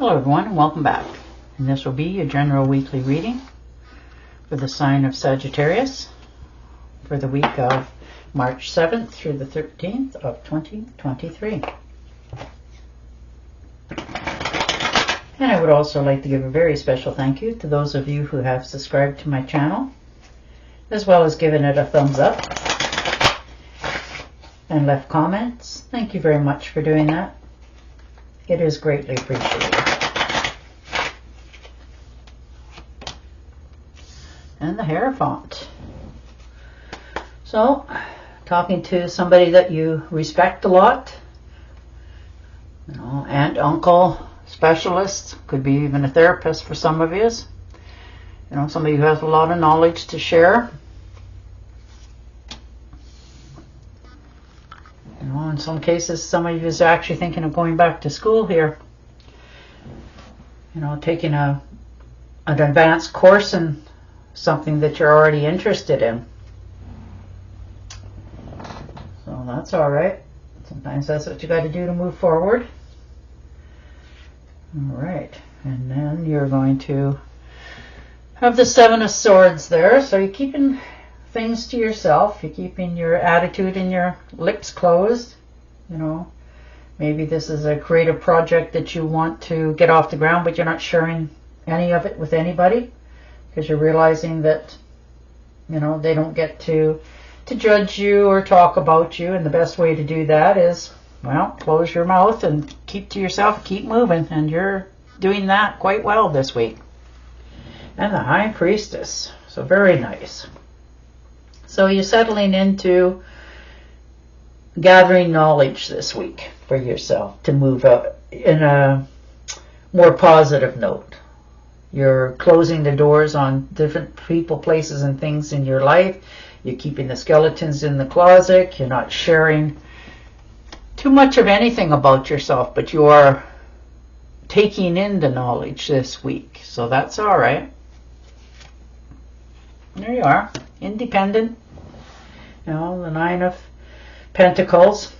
Hello everyone and welcome back. And this will be your general weekly reading for the sign of Sagittarius for the week of March 7th through the 13th of 2023. And I would also like to give a very special thank you to those of you who have subscribed to my channel, as well as given it a thumbs up and left comments. Thank you very much for doing that. It is greatly appreciated. And the Hierophant. So, talking to somebody that you respect a lot, you know, aunt, uncle, specialist, could be even a therapist for some of you. You know, somebody who has a lot of knowledge to share. You know, in some cases, some of you is actually thinking of going back to school here. You know, taking an advanced course in something that you're already interested in. So that's all right. Sometimes that's what you got to do to move forward. All right, and then you're going to have the Seven of Swords there. So you're keeping things to yourself. You're keeping your attitude and your lips closed. You know, maybe this is a creative project that you want to get off the ground, but you're not sharing any of it with anybody, because you're realizing that, you know, they don't get to judge you or talk about you. And the best way to do that is, well, close your mouth and keep to yourself, keep moving. And you're doing that quite well this week. And the High Priestess. So very nice. So you're settling into gathering knowledge this week for yourself to move up in a more positive note. You're closing the doors on different people, places, and things in your life. You're keeping the skeletons in the closet. You're not sharing too much of anything about yourself, but you are taking in the knowledge this week. So that's all right. There you are. Independent. You know, the Nine of Pentacles.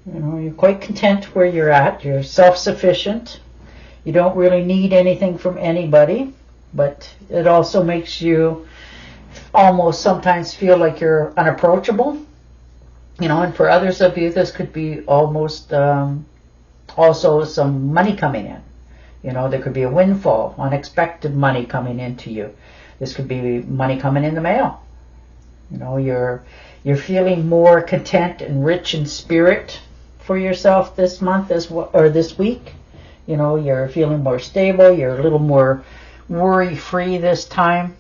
You know, you're quite content where you're at. You're self-sufficient. You don't really need anything from anybody, but it also makes you almost sometimes feel like you're unapproachable. You know, and for others of you, this could be almost also some money coming in. You know, there could be a windfall, unexpected money coming into you. This could be money coming in the mail. You know, you're feeling more content and rich in spirit for yourself this month or this week. You know, you're feeling more stable. You're a little more worry-free this time.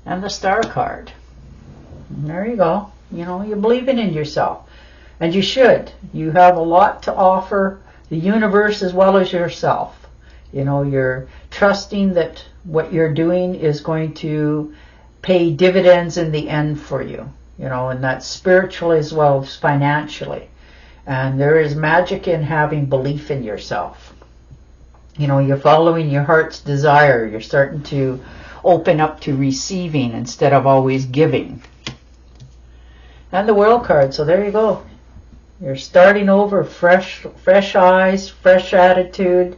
And the Star card. And there you go. You know, you're believing in yourself. And you should. You have a lot to offer the universe as well as yourself. You know, you're trusting that what you're doing is going to pay dividends in the end for you. You know, and that's spiritually as well as financially. And there is magic in having belief in yourself. You know, you're following your heart's desire. You're starting to open up to receiving instead of always giving. And the World card. So there you go. You're starting over, fresh eyes, fresh attitude.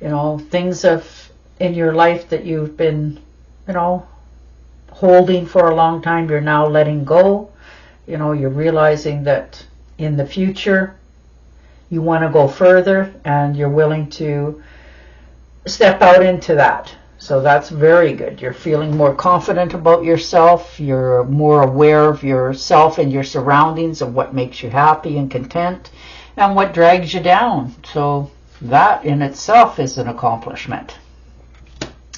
You know, things in your life that you've been, you know, holding for a long time, you're now letting go. You know, you're realizing that in the future you want to go further and you're willing to step out into that. So that's very good. You're feeling more confident about yourself. You're more aware of yourself and your surroundings, of what makes you happy and content and what drags you down. So that in itself is an accomplishment.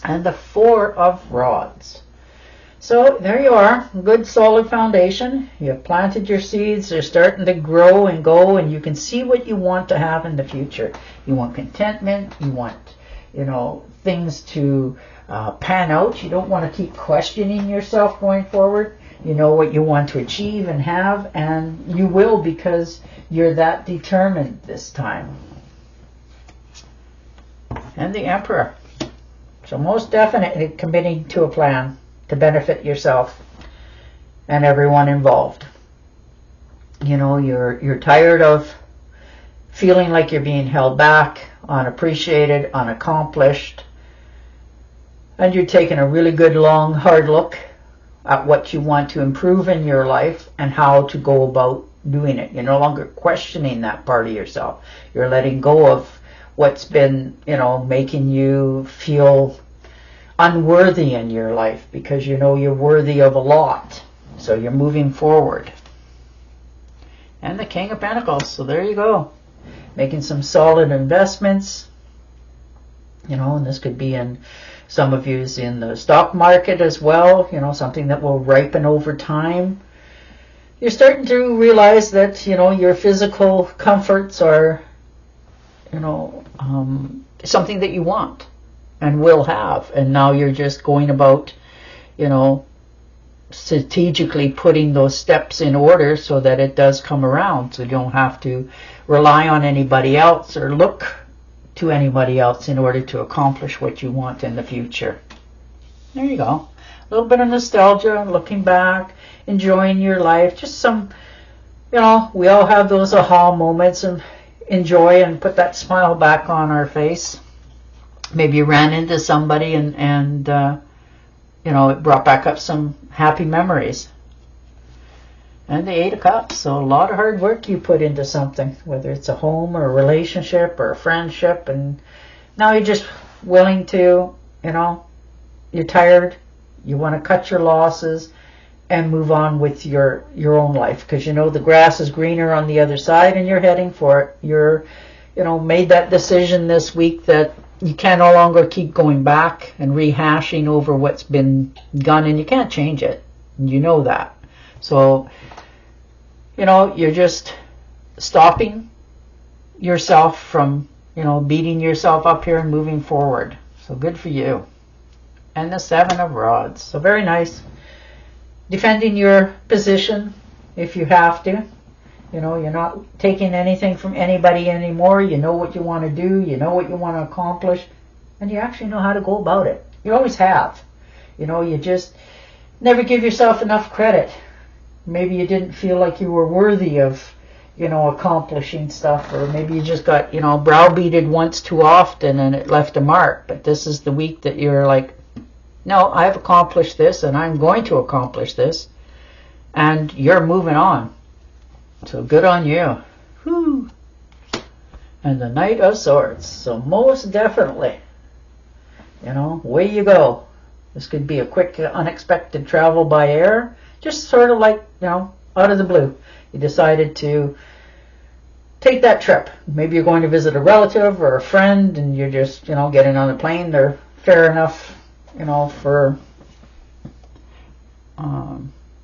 And the Four of Rods. So there you are, good solid foundation. You've planted your seeds. They're starting to grow and go, and you can see what you want to have in the future. You want contentment. You want, you know, things to pan out. You don't want to keep questioning yourself going forward. You know what you want to achieve and have, and you will, because you're that determined this time. And the Emperor. So most definitely committing to a plan to benefit yourself and everyone involved. You know, you're tired of feeling like you're being held back, unappreciated, unaccomplished, and you're taking a really good, long, hard look at what you want to improve in your life and how to go about doing it. You're no longer questioning that part of yourself. You're letting go of what's been, making you feel unworthy in your life, because you know you're worthy of a lot. So you're moving forward. And the King of Pentacles. So there you go. Making some solid investments. And this could be in some of you's in the stock market as well. Something that will ripen over time. You're starting to realize that, your physical comforts are, something that you want and will have. And now you're just going about, strategically putting those steps in order so that it does come around. So you don't have to rely on anybody else or look to anybody else in order to accomplish what you want in the future. There you go. A little bit of nostalgia, looking back, enjoying your life. Just some, we all have those aha moments and enjoy and put that smile back on our face. Maybe you ran into somebody and it brought back up some happy memories. And the 8 of Cups. So a lot of hard work you put into something, whether it's a home or a relationship or a friendship. And now you're just willing to, you're tired. You want to cut your losses and move on with your own life. Because the grass is greener on the other side and you're heading for it. You're, made that decision this week that you can no longer keep going back and rehashing over what's been done, and you can't change it. You know that. So, you're just stopping yourself from, beating yourself up here and moving forward. So good for you. And the 7 of Rods. So very nice. Defending your position if you have to. You're not taking anything from anybody anymore. You know what you want to do. You know what you want to accomplish. And you actually know how to go about it. You always have. You just never give yourself enough credit. Maybe you didn't feel like you were worthy of, accomplishing stuff. Or maybe you just got, browbeated once too often and it left a mark. But this is the week that you're like, no, I've accomplished this and I'm going to accomplish this. And you're moving on. So good on you. Whew. And the Knight of Swords. So most definitely, away you go. This could be a quick, unexpected travel by air. Just sort of like, out of the blue. You decided to take that trip. Maybe you're going to visit a relative or a friend and you're just, getting on the plane. They're fair enough, for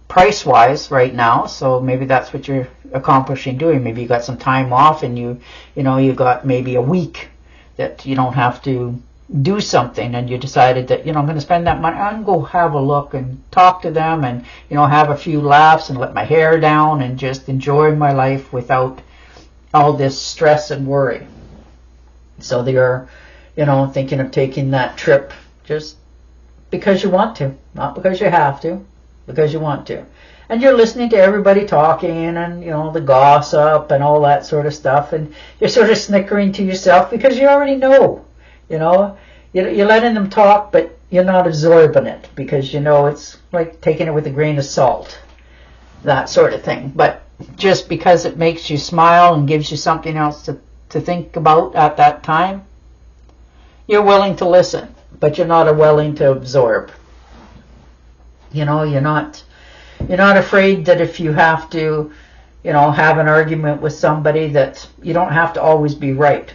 price-wise right now. So maybe that's what you're accomplishing doing. Maybe you got some time off and you got maybe a week that you don't have to do something, and you decided that, I'm going to spend that money. I'm going to go have a look and talk to them and, have a few laughs and let my hair down and just enjoy my life without all this stress and worry. So you're, thinking of taking that trip just because you want to, not because you have to, because you want to. And you're listening to everybody talking and, the gossip and all that sort of stuff. And you're sort of snickering to yourself because you already know, you're letting them talk, but you're not absorbing it because, it's like taking it with a grain of salt, that sort of thing. But just because it makes you smile and gives you something else to think about at that time, you're willing to listen, but you're not willing to absorb. You're not afraid that if you have to, have an argument with somebody, that you don't have to always be right,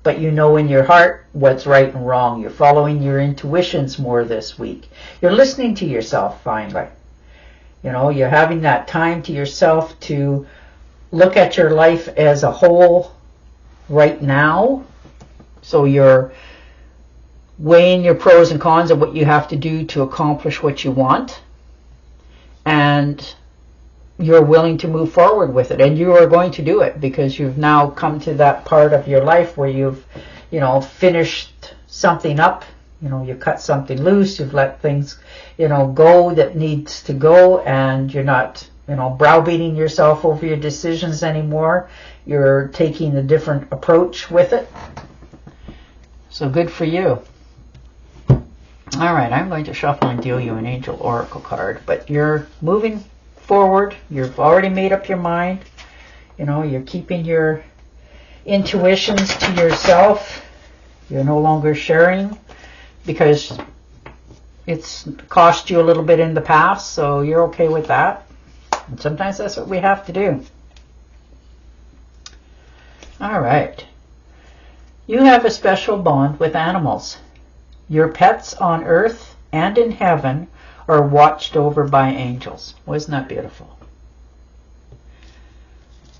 but in your heart what's right and wrong. You're following your intuitions more this week. You're listening to yourself finally. You're having that time to yourself to look at your life as a whole right now. So you're weighing your pros and cons of what you have to do to accomplish what you want. And you're willing to move forward with it. And you are going to do it because you've now come to that part of your life where you've, finished something up. You cut something loose. You've let things, go that needs to go. And you're not, browbeating yourself over your decisions anymore. You're taking a different approach with it. So good for you. All right, I'm going to shuffle and deal you an Angel Oracle card, but you're moving forward. You've already made up your mind. You're keeping your intuitions to yourself. You're no longer sharing because it's cost you a little bit in the past, so you're okay with that. And sometimes that's what we have to do. All right. You have a special bond with animals. Your pets on earth and in heaven are watched over by angels. Wasn't that beautiful?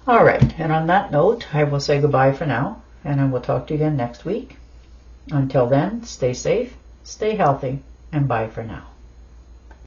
All right, and on that note, I will say goodbye for now, and I will talk to you again next week. Until then, stay safe, stay healthy, and bye for now.